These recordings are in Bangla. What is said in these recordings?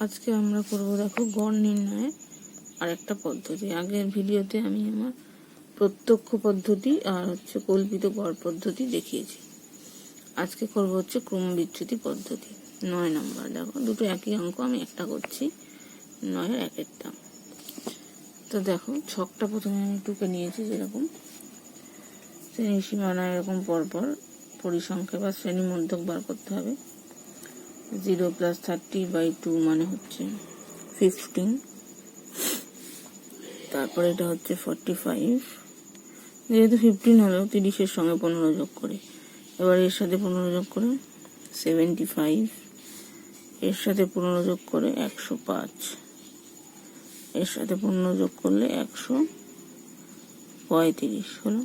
আজকে আমরা করব দেখো গড় নির্ণয়ের আরেকটা পদ্ধতি। আগের ভিডিওতে আমি আমার প্রত্যক্ষ পদ্ধতি আর কল্পিত গড় পদ্ধতি দেখিয়েছি। আজকে করব ক্রম বিচ্যুতি পদ্ধতি। 9 নম্বর। দেখো দুটো একই অঙ্ক, আমি একটা করছি 9-এর একেরটা। তো দেখো ছকটা প্রথমে আমি টুকে নিয়েছি, যেরকম শ্রেণী সীমানা এরকম পরপর পরিসংখ্যা বা শ্রেণী মধ্যক বার করতে হবে। 0 + 30/2 মানে হচ্ছে 15। তারপরে এটা হচ্ছে 45, যেহেতু 15 হলেও 30-এর সঙ্গে 15 যোগ করে, এবার এর সাথে 15 যোগ করে 75, এর সাথে 15 যোগ করে 105, এর সাথে 15 যোগ করলে 135 হলো।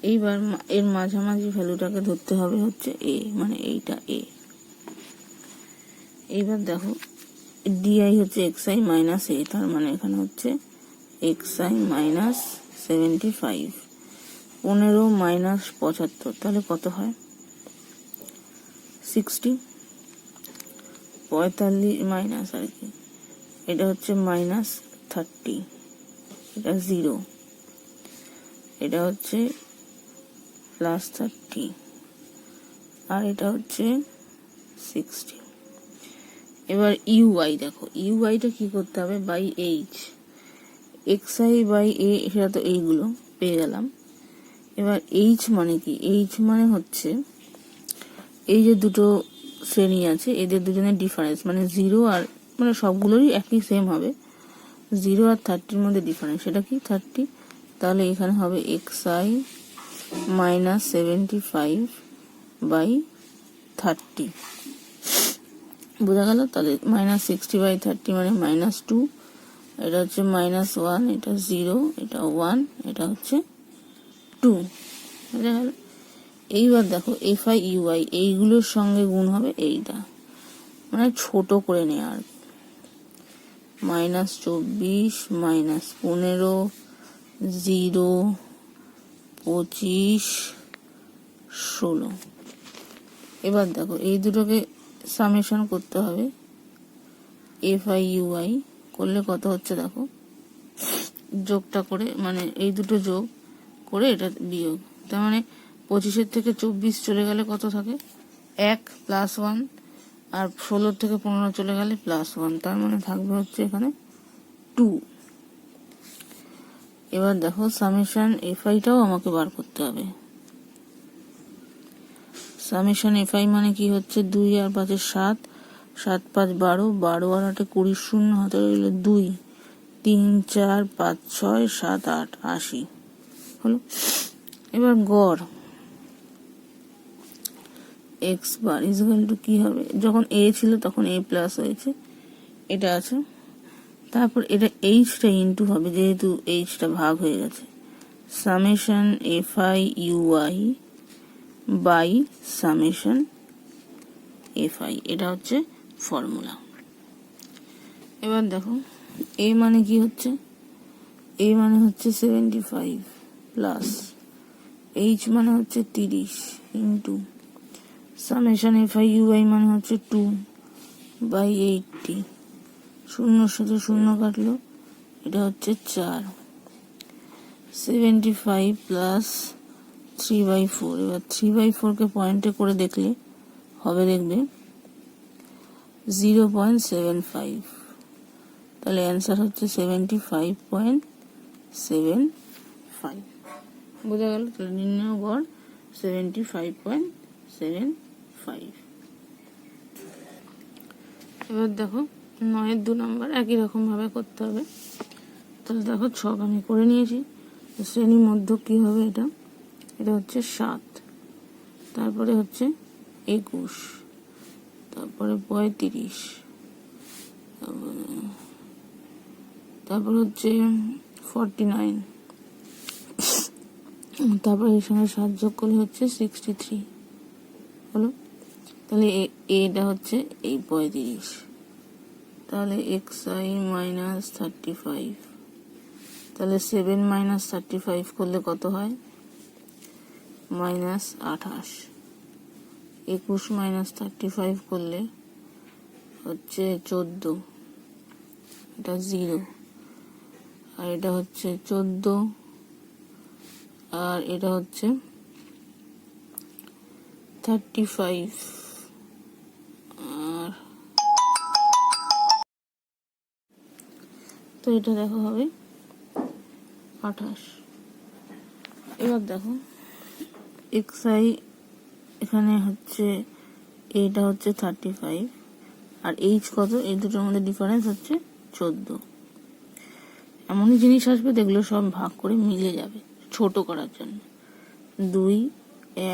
এইবার এর মাঝামাঝি ভ্যালুটাকে ধরতে হবে হচ্ছে এ, মানে এইটা এ। এইবার দেখো ডিআই হচ্ছে xi মাইনাস এ, তার মানে এখানে হচ্ছে xi মাইনাস 75, 15 মাইনাস 75, তাহলে কত হয় 60, 45 মাইনাস আর কি, এটা হচ্ছে মাইনাস 30, এটা 0, এটা হচ্ছে প্লাস 30, আর এটা হচ্ছে 60। এবার ইউআই দেখো, ইউআইটা কি করতে হবে, বাই এইচ, xi বাই এ, সেটা তো এইগুলো পেয়ে গেলাম। এবার এইচ মানে কি, এইচ মানে হচ্ছে এই যে দুটো শ্রেণী আছে এদের দুজনের ডিফারেন্স, মানে 0 আর মানে সবগুলোরই একই সেম হবে, 0 আর 30-র মধ্যে ডিফারেন্স, সেটা কি 30। তাহলে এখানে হবে xi মাইনাস 75/30, বোঝা গেল। তাহলে মাইনাস 60/30 মানে -2, এটা হচ্ছে -1, এটা 0, এটা 1, এটা হচ্ছে 2, বোঝা গেল। এইবার দেখো এফআই ইউআই এইগুলোর সঙ্গে গুণ হবে এইটা, মানে ছোট করে নেওয়া আর -24, -15, 0, 25, 16। এবার দেখো এই দুটোকে সামেশন করতে হবে, এফআই ইউআই করলে কত হচ্ছে দেখো, যোগটা করে মানে এই দুটো যোগ করে এটা বিয়োগ, তার মানে 25-এর থেকে 24 চলে গেলে কত থাকে 1 + 1, আর 16 থেকে 15 চলে গেলে +1, তার মানে থাকবে হচ্ছে এখানে 2। এবার দেখো সামেশন এফআইটাও আমাকে বার করতে হবে। সামেশন এফআই মানে কি হচ্ছে 2 আর 5 7, 7 5 12, 12 আর 8 20, শূন্য হাতে রইল 2, 3 4 5 6 7 8 80 হলো। এবার গড় x বার ইকুয়াল টু কি হবে, যখন a ছিল তখন a প্লাস হয়েছে, এটা আছে, তারপর এটা এইচটা ইনটু হবে, যেহেতু এইচটা ভাগ হয়ে গেছে, summation F I U I by summation F I, এটা হচ্ছে ফর্মুলা। এবার দেখো এ মানে কি হচ্ছে, এ মানে হচ্ছে 75 প্লাস এইচ মানে হচ্ছে 30 ইন্টু সামেশন এফআই ইউআই মানে হচ্ছে 2/80, শূন্যর সাথে শূন্য কাটলো, এটা হচ্ছে 4, 75 প্লাস 3/4, এবার 3/4-কে পয়েন্টে করে দেখলে হবে, দেখবে 0.75, তাহলে অ্যান্সার হচ্ছে 75.75, বোঝা গেল। তাহলে নির্ণয় গড় 75.75। এবার দেখো 9-এর 2 নম্বর একই রকম ভাবে করতে হবে। তাহলে দেখো ছক আমি করে নিয়েছি, শ্রেণী মধ্যক কি হবে, এটা এটা হচ্ছে 7, তারপরে হচ্ছে 21, তারপরে 35, তারপর হচ্ছে 49, তারপরে এর সঙ্গে 7 যোগ করলে হচ্ছে 63 হলো। তাহলে এটা হচ্ছে এই 35, তাহলে xi মাইনাস 35, তাহলে 7 মাইনাস 35 করলে কত হয় -28, 21 মাইনাস 35 করলে হচ্ছে 14, এটা 0, আর এটা হচ্ছে 14, আর এটা হচ্ছে 35, আর তো এটা দেখো হবে 28। এবার দেখো xi এখানে হচ্ছে, এটা হচ্ছে 35 আর h কত, এই দুটোর মধ্যে ডিফারেন্স হচ্ছে 14। এমনই জিনিস আসবে দেখলো সব ভাগ করে মিলে যাবে ছোট করার জন্য। 2,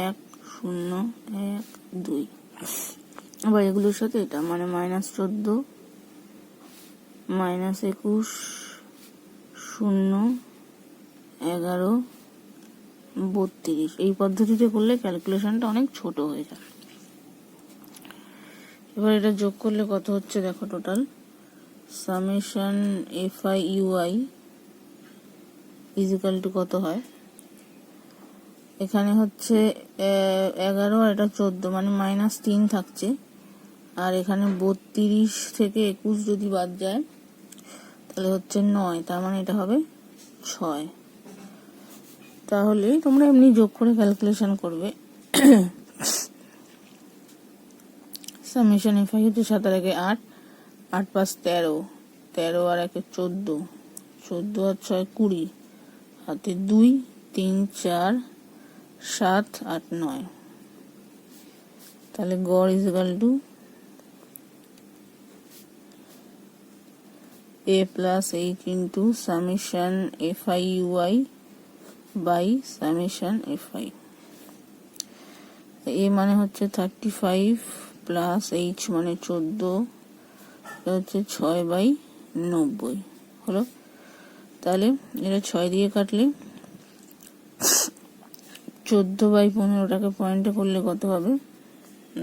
1, 0, 1, 2, আবার এগুলোর সাথে এটা মানে -14, -21, 0, 11, 32। এই পদ্ধতিতে করলে ক্যালকুলেশনটা অনেক ছোট হয়ে যাবে। এবার এটা যোগ করলে কত হচ্ছে দেখো, total summation FI/UI is equal two কত হয়, এখানে হচ্ছে 11 আর এটা 14 মানে -3 থাকছে, আর এখানে 32 থেকে 21 যদি বাদ যায় তাহলে হচ্ছে 9, তার মানে এটা হবে 6। তাহলে তোমরা এমনি যোগ করে ক্যালকুলেশন করবে। সামেশন FI হচ্ছে 7 আর 8, 8 + 13, 13 আর 1 14, 14 আর 6 20, হাতে 2, 3, 4, 7, 8, 9। তাহলে গড় equal to A + H into summation FI/UI by summation FI। A মানে হচ্ছে 35 প্লাস H মানে 14, হচ্ছে 6/90 হলো। তাহলে এটা 6 দিয়ে কাটলে 14/15টাকে পয়েন্টে করলে কত হবে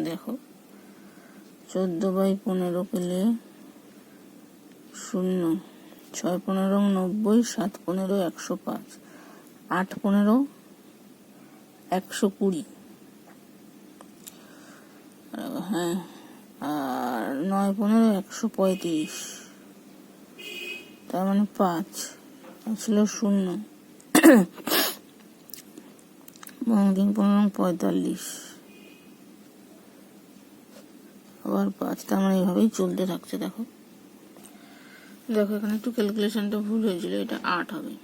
দেখো, 14/15 করলে 0, 6 15 90, 7 15 105, 8 15 120, হ্যাঁ, আর 9 15 135, তার মানে 5 ছিল 0, 3 15 45, আবার 5, তার মানে এইভাবেই চলতে থাকছে। দেখো দেখো এখানে একটু ক্যালকুলেশনটা ভুল হয়েছিল, এটা 8 হবে।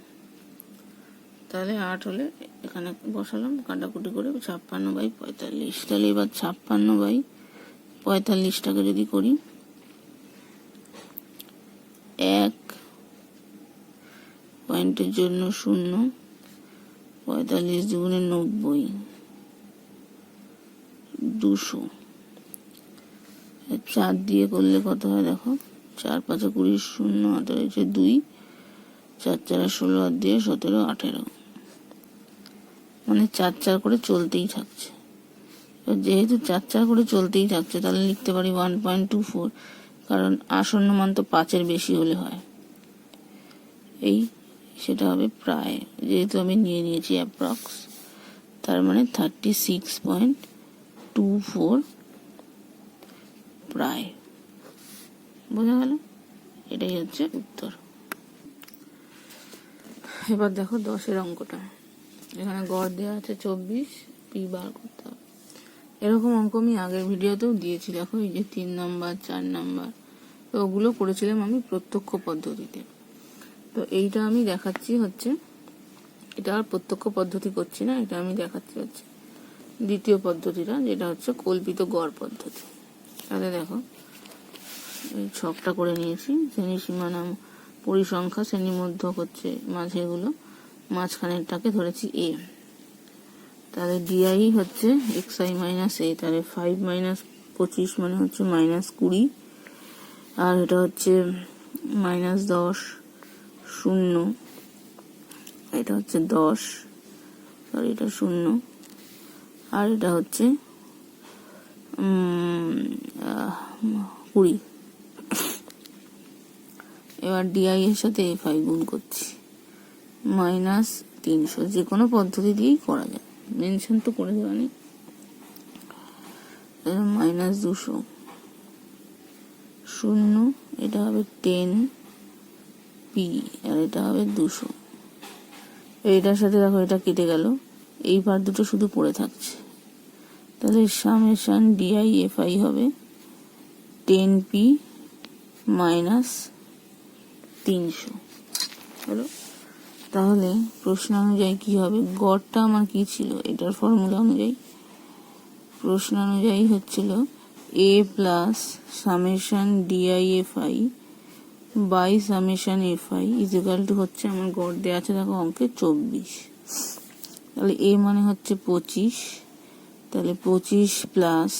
তাহলে 8 হলে এখানে বসালাম কাটাকুটি করে 56/45। তাহলে এবার 56/45টাকে যদি করি, 1 পয়েন্টের জন্য 0, 45 দুগুণে 90, 200, 4 দিয়ে করলে কত হয় দেখো, 4 5 20, 0 18 2, 4 4 16 আর দিয়ে 17 18, মানে 4 4 করে চলতেই থাকছে। যেহেতু 4 4 করে চলতেই থাকছে তাহলে লিখতে পারি 1.24, কারণ আসন্ন মান তো 5-এর বেশি হলে হয়। এই সেটা হবে প্রায়, যেহেতু আমি নিয়ে নিয়েছি অ্যাপ্রক্স, তার মানে 36.24 প্রায়। বোঝা গেল? এটাই হচ্ছে উত্তর। এবার দেখো 10-এর অঙ্কটা। এখানে গড় দেওয়া আছে 24, পি বার করতে হবে। এরকম অঙ্ক আমি আগের ভিডিওতেও দিয়েছি, দেখো এই যে 3 নম্বর 4 নম্বর, তো ওগুলো করেছিলাম আমি প্রত্যক্ষ পদ্ধতিতে। তো এইটা আমি দেখাচ্ছি হচ্ছে, এটা আর প্রত্যক্ষ পদ্ধতি করছি না, এটা আমি দেখাচ্ছি হচ্ছে দ্বিতীয় পদ্ধতিটা, যেটা হচ্ছে কল্পিত গড় পদ্ধতি। তাহলে দেখো এই ছকটা করে নিয়েছি, শ্রেণী সীমানা পরিসংখ্যা, শ্রেণী মধ্যক হচ্ছে মাঝেগুলো, মাঝখানেরটাকে ধরেছি এ। তাহলে ডিআই হচ্ছে xi মাইনাস এ, তাহলে 5 - 25 মানে হচ্ছে -20, আর এটা হচ্ছে -10, 0, এটা হচ্ছে 10, আর এটা 0, আর এটা হচ্ছে 20। এবার ডিআই এর সাথে FI গুণ করছি, -300, যে কোনো পদ্ধতি দিয়েই করা যায়, মেনশন তো করে দেওয়া নেই। -200, শূন্য, এটা হবে 10p, আর এটা হবে 200। এইটার সাথে দেখো এটা কেটে গেল, এই পার দুটো শুধু পড়ে থাকছে। তাহলে সামেশন DIFI হবে 10p মাইনাস 300 হলো। তাহলে প্রশ্ন অনুযায়ী কি হবে, গড়টা আমার কি ছিল, এটার ফর্মুলা অনুযায়ী প্রশ্ন অনুযায়ী হচ্ছিল a plus summation DIFI by summation FI is equal to হচ্ছে আমার গড় দেওয়া আছে দেখো অঙ্কে 24। তাহলে a মানে হচ্ছে 25, তাহলে 25 plus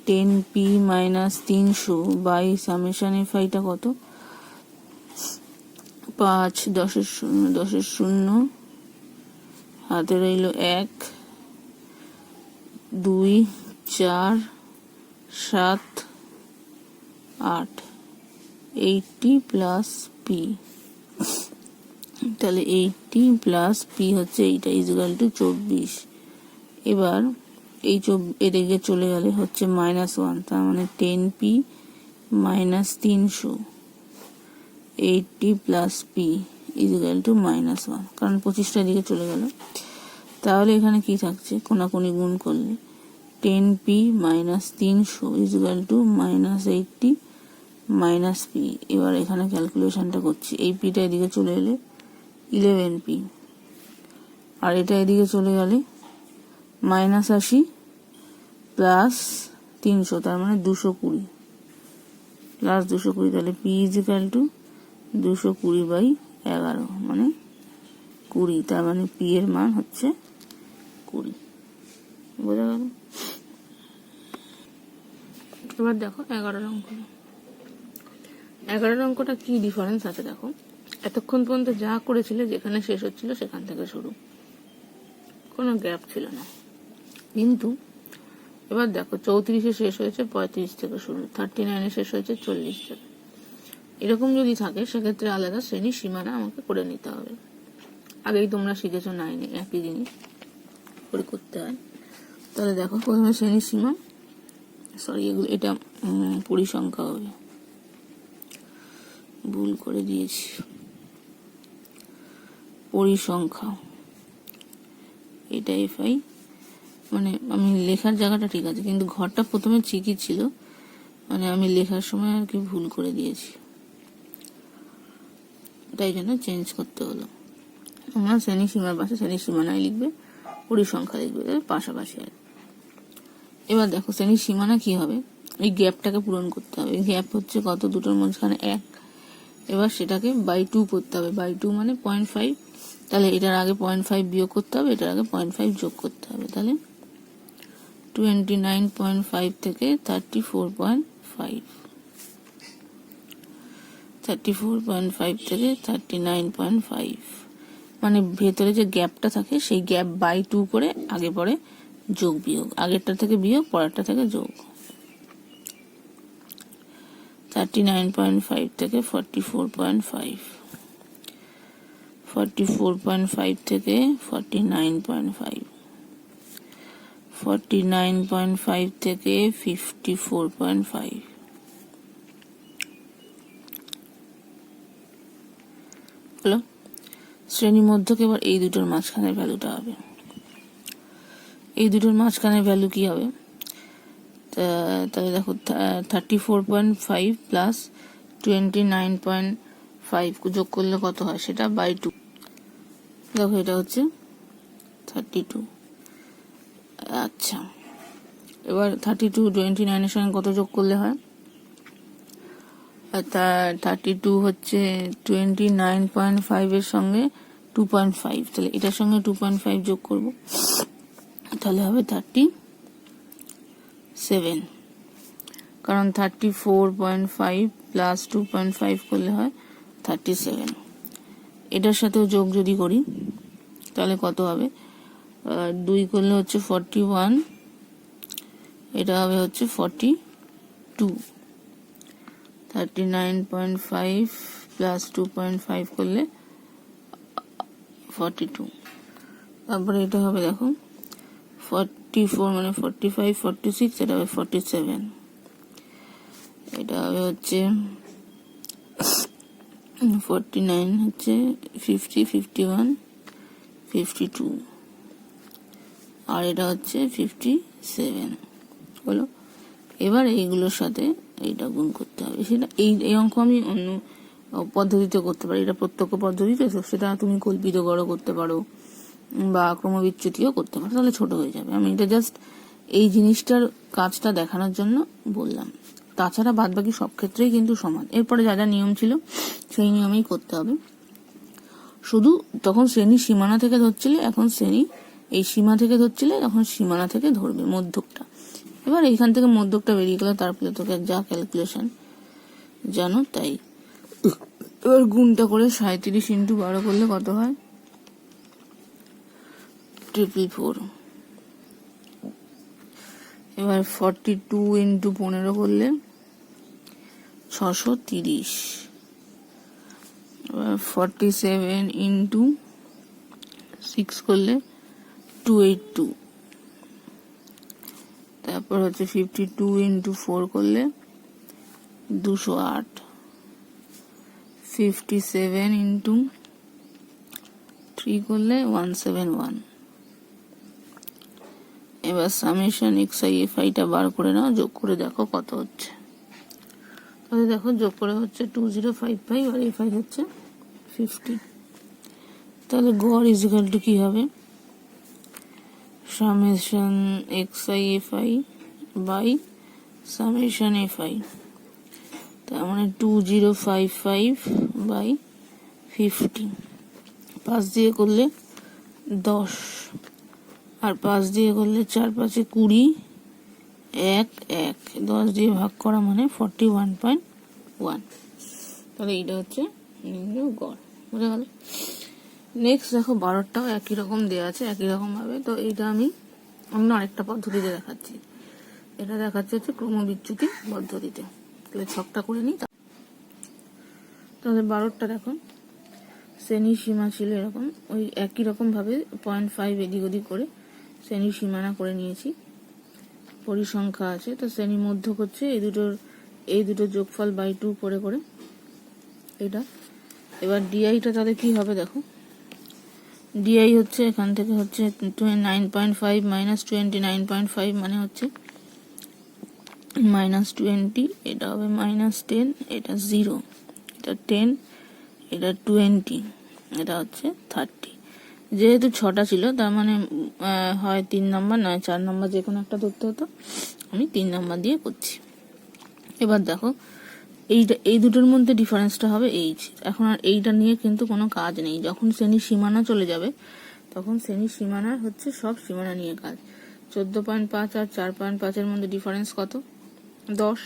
10p minus 300 by summation FIটা কত, 5, 10 এর শূন্য, হাতে রইল 1, 2, 4, 7, 8, 80 প্লাস p। তাহলে 80 প্লাস p হচ্ছে এইটা ইজ ইকুয়াল টু 24। এবার এই এদিকে চলে গেলে হচ্ছে -1, তার মানে 10p minus 300, 80 plus p is equal two -1, কারণ 25টা দিকে চলে গেল। তাহলে এখানে কি থাকছে, কোনাকুনি গুণ করলে 10p minus 300 is equal two -80 minus p। এবার এখানে ক্যালকুলেশনটা করছি, এই পিটা এদিকে চলে এলে 11p, আর এটা এদিকে চলে গেলে -80 প্লাস 300, তার মানে 220 প্লাস 220। তাহলে p ইজ ইকুয়াল টু 220/11 মানে 20, তার মানে p এর মান হচ্ছে 20। বোঝা গেল? এবার দেখো 11 অঙ্ক। 11 অঙ্কটা কি ডিফারেন্স আছে দেখো, এতক্ষণ পর্যন্ত যা করেছিলে যেখানে শেষ হচ্ছিল সেখান থেকে শুরু, কোনো গ্যাপ ছিল না। কিন্তু এবার দেখো 34-এ শেষ হয়েছে 35 থেকে শুরু, 39-এ শেষ হয়েছে 40 থেকে। এরকম যদি থাকে সেক্ষেত্রে আলাদা শ্রেণীর সীমানা আমাকে করে নিতে হবে। আগেই তোমরা শিখেছো 9-এ একই জিনিস করে করতে হয়। তাহলে দেখো প্রথমে শ্রেণীর সীমা, এগুলো এটা পরিসংখ্যা হবে, ভুল করে দিয়েছি, পরিসংখ্যা, এটা FI, মানে আমি লেখার জায়গাটা ঠিক আছে কিন্তু ঘরটা প্রথমে ঠিকই ছিল, মানে আমি লেখার সময় আর কি ভুল করে দিয়েছি, তাই জন্য চেঞ্জ করতে হলো। আমরা শ্রেণী সীমার পাশে শ্রেণী সীমানায় লিখবে, পরিসংখ্যা লিখবে, পাশাপাশি আর। এবার দেখো শ্রেণীর সীমানা কি হবে, এই গ্যাপটাকে পূরণ করতে হবে। গ্যাপ হচ্ছে কত, দুটোর মাঝখানে 1। এবার সেটাকে বাই 2 করতে হবে, বাই 2 মানে 0.5। তাহলে এটার আগে 0.5 বিয়োগ করতে হবে, এটার আগে 0.5 যোগ করতে হবে। তাহলে 29.5 থেকে 34.5, 34.5 থেকে 39.5, মানে ভেতরে যে গ্যাপটা থাকে সেই গ্যাপ বাই 2 করে আগে পরে যোগ বিয়োগ, আগেরটা থেকে বিয়োগ, পরেরটা থেকে যোগ। 39.5 থেকে 44.5, 44.5 থেকে 49.5, 49.5 থেকে 54.5, হলো। শ্রেণী মধ্যক এবার এই দুটোর মাঝখানের ভ্যালুটা হবে, এই দুটোর মাঝখানের ভ্যালু কি হবে, তাহলে দেখো 34.5 প্লাস 29.5 যোগ করলে কত হয়, সেটা বাই 2। দেখো এটা হচ্ছে 32। আচ্ছা, এবার 32 29-এর সঙ্গে কত যোগ করলে হয়, 32 হচ্ছে 29.5 এর সঙ্গে 2.5, তাহলে এটার সঙ্গে 2.5 যোগ করব, তাহলে হবে 37, কারণ 34.5 প্লাস 2.5 করলে হয় 37। এটার সাথেও যোগ যদি করি তাহলে কত হবে, 2 করলে হচ্ছে 41, এটা হবে হচ্ছে 42। 39.5 প্লাস 2.5 করলে 42। তারপরে এটা হবে দেখো 44 মানে 45, 46, এটা হবে 47, এটা হবে হচ্ছে 49 হচ্ছে 50, 51, 52 আর এটা হচ্ছে 57 হলো। এবার এইগুলোর সাথে এইটা গুণ করতে হবে। সেটা এই অঙ্ক আমি অন্য পদ্ধতিতে করতে পারি, এটা প্রত্যক্ষ পদ্ধতিতে, তো সেটা তুমি কল্পিত গড় করতে পারো বা ক্রমবিচ্যুতিও করতে পারো, তাহলে ছোট হয়ে যাবে। আমি এটা জাস্ট এই জিনিসটার কাজটা দেখানোর জন্য বললাম। তাছাড়া বাদ বাকি সব ক্ষেত্রেই কিন্তু সমান। এরপরে যা যা নিয়ম ছিল সেই নিয়মেই করতে হবে। শুধু তখন শ্রেণী সীমানা থেকে ধরছিলে, এখন শ্রেণী এই সীমা থেকে ধরছিলে, তখন সীমানা থেকে ধরবে মধ্যকটা। এবার এইখান থেকে মধ্যকটা বেরিয়ে গেল, তারপরে তোকে যা ক্যালকুলেশন জানো তাই। এবার গুণটা করে 37 ইন্টু 12 করলে কত হয়? 444। এবার 42 ইন্টু 15 করলে 630। এবার 47 ইন্টু 6 করলে 282। তারপর হচ্ছে 52 ইন্টু 4 করলে 208। 57 ইন্টু 3 করলে 171। এবার সামেশন xi টা বার করে নাও, যোগ করে দেখো কত হচ্ছে। তাহলে দেখো যোগ করে হচ্ছে 2055 আর এই হচ্ছে 50। তাহলে গড় ইজিক্যাল টু কি হবে? Summation xi by summation fi, তার মানে 2055 বাই 50। 5 দিয়ে করলে 10 আর 5 দিয়ে করলে 4 5 20, 1 1, 10 দিয়ে ভাগ করা মানে 41.1। তাহলে এইটা হচ্ছে গড়, বুঝে গেল? নেক্সট দেখো 12টাও একই রকম দেওয়া আছে, একই রকম ভাবে। তো এইটা আমি অন্য আরেকটা পদ্ধতিতে দেখাচ্ছি। এটা দেখাচ্ছে হচ্ছে ক্রমবিচ্যুতি পদ্ধতিতে। তাহলে ছকটা করে নিই। তাহলে 12টা দেখো শ্রেণীর সীমা ছিল এরকম, ওই একই রকম ভাবে 0.5 এদিক ওদিক করে শ্রেণীর সীমানা করে নিয়েছি। পরিসংখ্যা আছে, তো শ্রেণী মধ্যক হচ্ছে এই দুটোর যোগফল বাই 2 করে করে এটা। এবার ডিআইটা তাহলে কি হবে দেখো, ডিআই হচ্ছে এখান থেকে হচ্ছে 9.5 মাইনাস 29.5 মানে হচ্ছে -20। এটা হবে -10, এটা 0, এটা 10, এটা 20, এটা হচ্ছে 30। যেহেতু 6টা ছিল তার মানে হয় 3 নম্বর নয় 4 নম্বর যে কোনো একটা ধরতে হতো, আমি 3 নম্বর দিয়ে করছি। এবার দেখো এই দুটোর মধ্যে ডিফারেন্সটা হবে এইচ। এখন আর এইটা নিয়ে কিন্তু কোনো কাজ নেই। যখন শ্রেণীর সীমানা চলে যাবে তখন শ্রেণীর সীমানার হচ্ছে সব সীমানা নিয়ে কাজ। 14.5 আর 4.5 এর মধ্যে ডিফারেন্স কত? 10।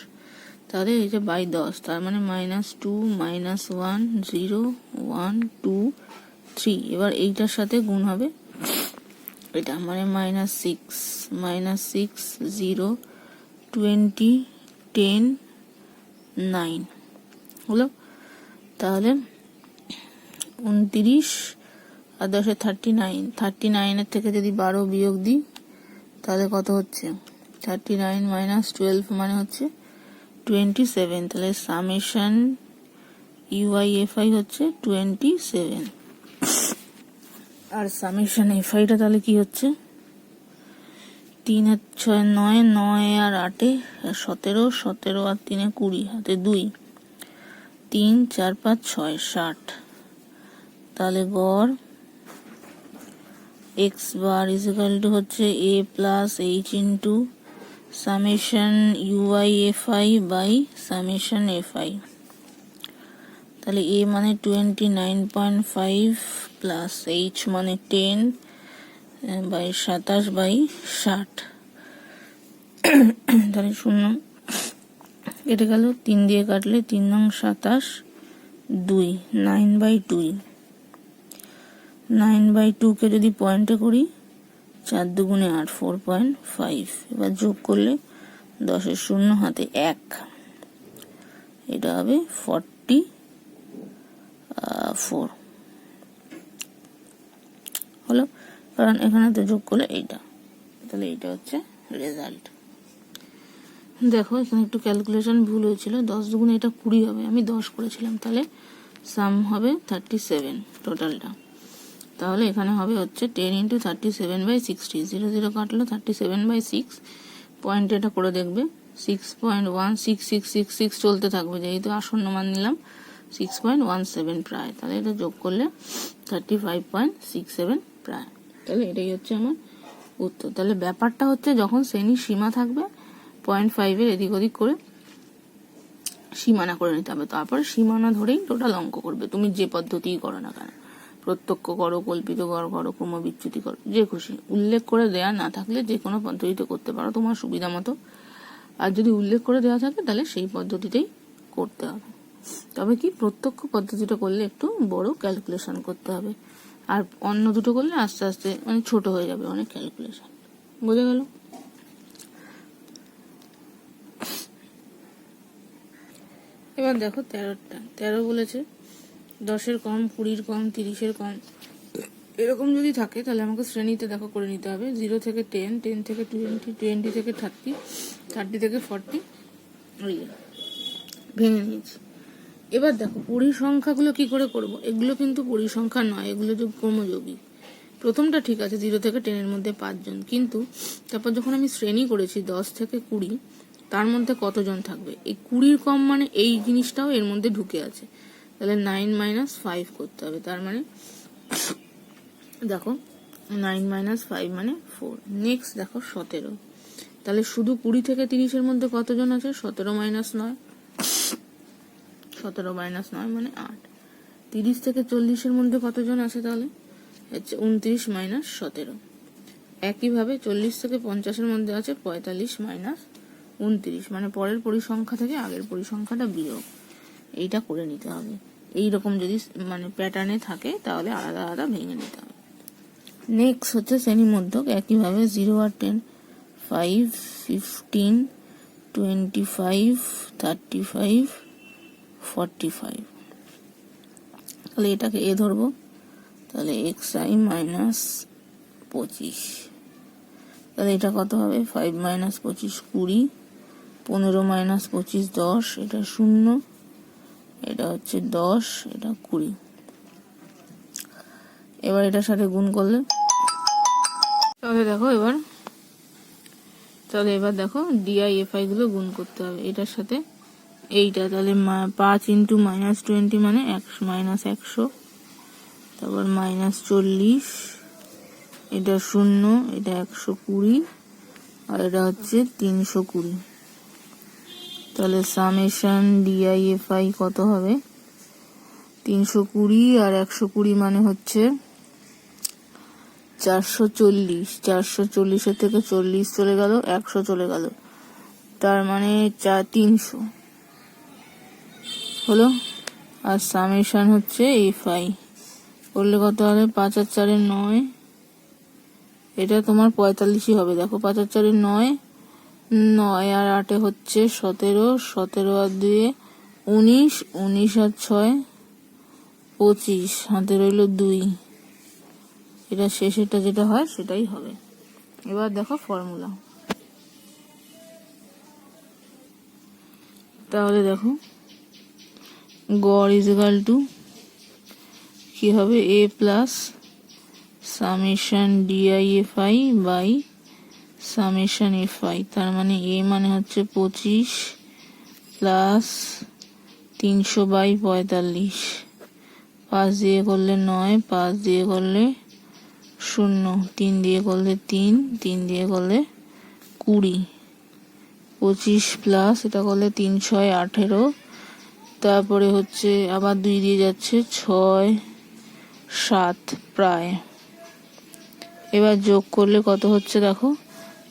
তাহলে এই যে বাই 10, তার মানে -2, -1, 0, 1, 2, 3। এবার এইটার সাথে গুণ হবে এটা, মানে -6, -6, 0, 20, 10, 9 হলো। তাহলে 29 আর 10 39। 39-এর থেকে যদি 12 বিয়োগ দিই তাহলে কত হচ্ছে? 39 - 12 মানে হচ্ছে 27। তাহলে সামেশন UIFI হচ্ছে 27। আর সামেশন FI টা তাহলে কি হচ্ছে? 3 আর 6 9, 9 আর 8 17, 17 আর 3 20, হাতে 2, 3 4 5 6 60। তাহলে গড় x বার ইজিক্যাল টু হচ্ছে a plus h into summation UIFI by summation FI। তাহলে a মানে 29.5 প্লাস h মানে 10 বাই 27 বাই 60। তাহলে 0 কেটে গেল, 3 দিয়ে কাটলে 3 নং 27, 2, 9/2। 9/2 কে যদি পয়েন্টে করি 4 দুগুণে 8, 4.5। এবার যোগ করলে 10-এর 0 হাতে 1, এটা হবে 44 হলো। কারণ এখানে তো যোগ করলে এইটা, তাহলে এইটা হচ্ছে রেজাল্ট। দেখো এখানে একটু ক্যালকুলেশন ভুল হয়েছিল, 10 দুগুণে এটা 20 হবে, আমি 10 করেছিলাম, তাহলে সাম হবে 37 টোটালটা। তাহলে এখানে হবে হচ্ছে 10 × 37/60, 0 0 কাটলো, 37/6 পয়েন্ট এটা করে দেখবে 6.16666 চলতে থাকবে, যেহেতু আসন্ন মান নিলাম 6.17 প্রায়, তাহলে এটা যোগ করলে 35.67 প্রায়। তাহলে এটাই হচ্ছে আমার উত্তর। তাহলে ব্যাপারটা হচ্ছে যখন শ্রেণীর সীমা থাকবে 0.5 এদিক ওদিক করে সীমানা করে নিতে হবে, তারপরে সীমানা ধরেই টোটাল অঙ্ক করবে, তুমি যে পদ্ধতিই করো না কেন, প্রত্যক্ষ করো, কল্পিত করো, ক্রমবিচ্যুতি করো, যে খুশি। উল্লেখ করে দেয়া না থাকলে যে কোনো পদ্ধতিতে করতে পারো তোমার সুবিধা মতো, আর যদি উল্লেখ করে দেওয়া থাকে তাহলে সেই পদ্ধতিতেই করতে হবে। তবে কি প্রত্যক্ষ পদ্ধতিটা করলে একটু বড় ক্যালকুলেশন করতে হবে, আর অন্য দুটো করলে আস্তে আস্তে মানে ছোট হয়ে যাবে অনেক ক্যালকুলেশন। বোঝা গেল? এবার দেখো 13 বলেছে, 10-এর কম, 20-এর কম, 30-এর কম, এরকম যদি থাকে তাহলে আমাকে শ্রেণীতে দেখো করে নিতে হবে 0 থেকে 10, 10 থেকে 20, 20 থেকে 30, 30 থেকে 40, ভেঙে নিয়েছি। এবার দেখো পরিসংখ্যাগুলো কি করে করব, এগুলো কিন্তু পরিসংখ্যা নয়, এগুলো ক্রমযোগী। প্রথমটা ঠিক আছে 0 থেকে 10 এর মধ্যে 5 জন, কিন্তু তারপর যখন আমি শ্রেণী করেছি 10 থেকে 20, তার মধ্যে কতজন থাকবে, এই 20-এর কম মানে এই জিনিসটাও এর মধ্যে ঢুকে আছে, তাহলে 9 - 5 করতে হবে। তার মানে দেখো 9 - 5 মানে 4। নেক্সট দেখো 17, তাহলে শুধু 20 থেকে 30-এর মধ্যে কতজন আছে, 17 - 9, 17 - 9 মানে 8। 30 থেকে 40-এর মধ্যে কতজন আছে, তাহলে হচ্ছে 29 - 17। একইভাবে 40 থেকে 50-এর মধ্যে আছে 45 - 29, মানে পরের পরিসংখ্যা থেকে আগের পরিসংখ্যাটা বিয়োগ, এইটা করে নিতে হবে। এইরকম যদি মানে প্যাটার্নে থাকে তাহলে আলাদা আলাদা ভেঙে নিতে হবে। নেক্সট হচ্ছে শ্রেণী মধ্যক, একইভাবে 0 আর 10, 5, 15, 25, 35, 45। তাহলে এটাকে এ ধরবো, তাহলে xi - 25, তাহলে এটা কত হবে, 5 - 25 20, 15 - 25 10, এটা 0, এটা হচ্ছে 10, এটা 20। এবার এটার সাথে গুণ করলে তাহলে দেখো এবার দেখো DIFI গুলো গুণ করতে হবে এটার সাথে এইটা, তাহলে 5 × -20 মানে -100, তারপর -40, এটা 0, এটা 120, আর এটা হচ্ছে 320। তাহলে সামেশন DIFI কত হবে, 320 আর 120 মানে হচ্ছে 440, 440-এর থেকে 40 চলে গেল, 100 চলে গেল, তার মানে 300 হলো। আর সামেশন হচ্ছে FI করলে কত হবে, 5 আর 4 9, এটা তোমার 45ই হবে। দেখো 5 আর 4 9, 9 আর 8 হচ্ছে 17, 17 আর 2 19, 19 আর 6 25, হাতে রইল 2, এটা শেষেরটা যেটা হয় সেটাই হবে। এবার দেখো ফর্মুলা, তাহলে দেখো গড় ইজিক্যাল টু কি হবে, A plus summation DIFI by summation FI, তার মানে A মানে হচ্ছে 25 প্লাস 300/45, 5 দিয়ে করলে 9, 5 দিয়ে করলে 0, 3 দিয়ে করলে 3, 3 দিয়ে করলে 20, 25 প্লাস এটা করলে 3 × 6 = 18, তারপরে হচ্ছে আবার 2 দিয়ে যাচ্ছে 6 7 প্রায়। এবার যোগ করলে কত হচ্ছে দেখো,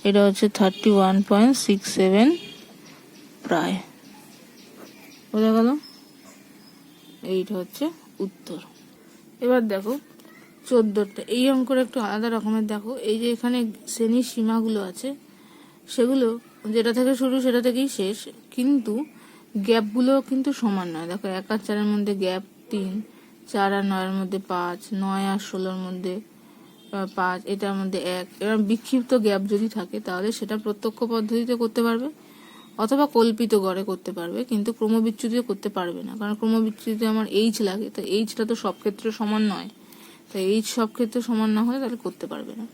এটা হচ্ছে 31.67 প্রায়। বোঝা গেল? এইটা হচ্ছে উত্তর। এবার দেখো 14টা, এই অঙ্কটা একটু আলাদা রকমের। দেখো এই যে এখানে শ্রেণীর সীমাগুলো আছে, সেগুলো যেটা থেকে শুরু সেটা থেকেই শেষ, কিন্তু গ্যাপগুলো কিন্তু সমান নয়। দেখো 1 আর 4-এর মধ্যে গ্যাপ 3, 4 আর 9-এর মধ্যে 5, 9 আর 16-এর মধ্যে 5, এটার মধ্যে 1। এবার বিক্ষিপ্ত গ্যাপ যদি থাকে তাহলে সেটা প্রত্যক্ষ পদ্ধতিতে করতে পারবে, অথবা কল্পিত গড়ে করতে পারবে, কিন্তু ক্রমবিচ্যুতিতে করতে পারবে না, কারণ ক্রমবিচ্যুতিতে আমার এইচ লাগে, তো এইচটা তো সব ক্ষেত্রে সমান নয়, তো এইচ সব ক্ষেত্রে সমান না হলে তাহলে করতে পারবে না।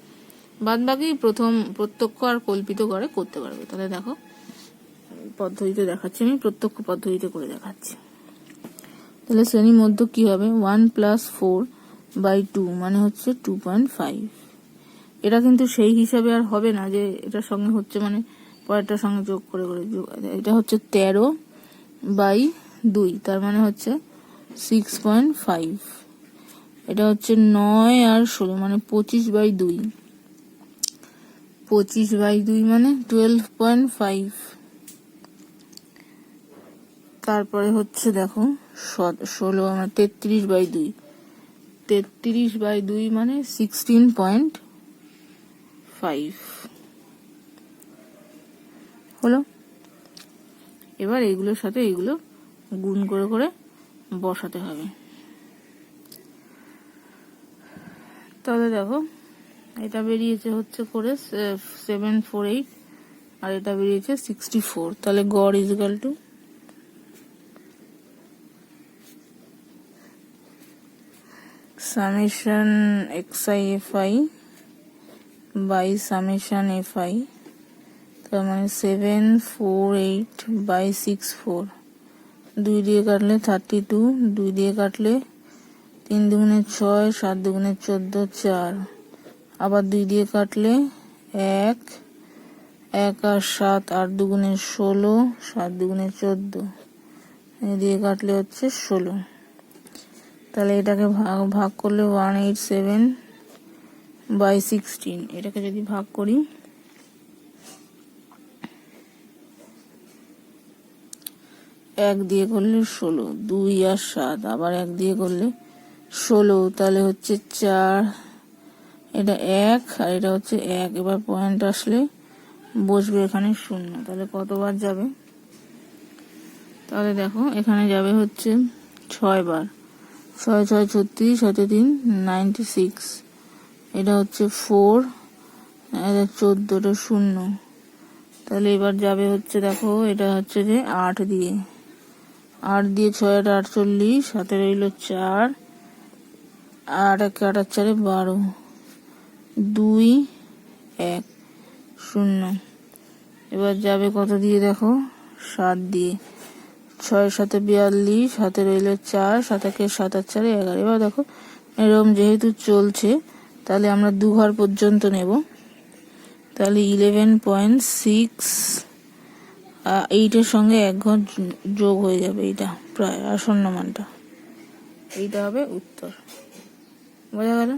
বাদ বাকি প্রত্যক্ষ আর কল্পিত গড়ে করতে পারবে। তাহলে দেখো পদ্ধতিতে দেখাচ্ছি, আমি প্রত্যক্ষ পদ্ধতিতে করে দেখাচ্ছি। তাহলে শ্রেণী মধ্য কি হবে, 1 + 4/2 মানে হচ্ছে 2.5। এটা কিন্তু সেই হিসাবে আর হবে না যে এটার সঙ্গে হচ্ছে মানে পরেরটার সঙ্গে যোগ করে করে এটা হচ্ছে 13/2, তার মানে হচ্ছে 6.5। এটা হচ্ছে 9 আর 16 মানে 25/2, 25/2 মানে 12.5। তারপরে হচ্ছে দেখো 16 মানে 33/2, 33/2 মানে 16.5 হলো। এবার এগুলোর সাথে এগুলো গুণ করে করে বসাতে হবে। তাহলে দেখো এটা বেরিয়েছে হচ্ছে করে 748 আর এটা বেরিয়েছে 64। তাহলে গড় equal to summation xi/fi by summation fi, তার মানে 748/64। 2 দিয়ে কাটলে 32, 2 দিয়ে কাটলে 3 দুগুণে 6, 7 দুগুণে 14, 4, আবার 2 দিয়ে কাটলে 1, 1 আর 7, 8 দুগুণে 16, 7 দুগুণে 14, দিয়ে কাটলে হচ্ছে 16। তাহলে এটাকে ভাগ করলে 187/16। এটাকে যদি ভাগ করি 1 দিয়ে করলে 16, 2 আর 7, আবার 1 দিয়ে করলে 16, তাহলে হচ্ছে 4, এটা 1 আর এটা হচ্ছে 1। এবার পয়েন্ট আসলে বসবে এখানে 0, তাহলে কতবার যাবে, তাহলে দেখো এখানে যাবে হচ্ছে 6 বার, 6 6 36, 7 3 96, এটা হচ্ছে 4, এটা 14, এটা 0। তাহলে এবার যাবে হচ্ছে দেখো এটা হচ্ছে যে 8 দিয়ে, 8 দিয়ে 6 8 48, সাথে রইল 4, 8 1 8 4 12, 2 1 0। এবার যাবে কত দিয়ে দেখো 7 দিয়ে, 6 7 42, সাথে রইল 4, 7 1 7 আর 4 11। এবার দেখো এরকম যেহেতু চলছে তাহলে আমরা 2 ঘর পর্যন্ত নেব, তাহলে 11.6, 8 সঙ্গে 1 ঘর যোগ হয়ে যাবে, এটা প্রায় আসন্ন মানটা, এইটা হবে উত্তর। বোঝা গেল?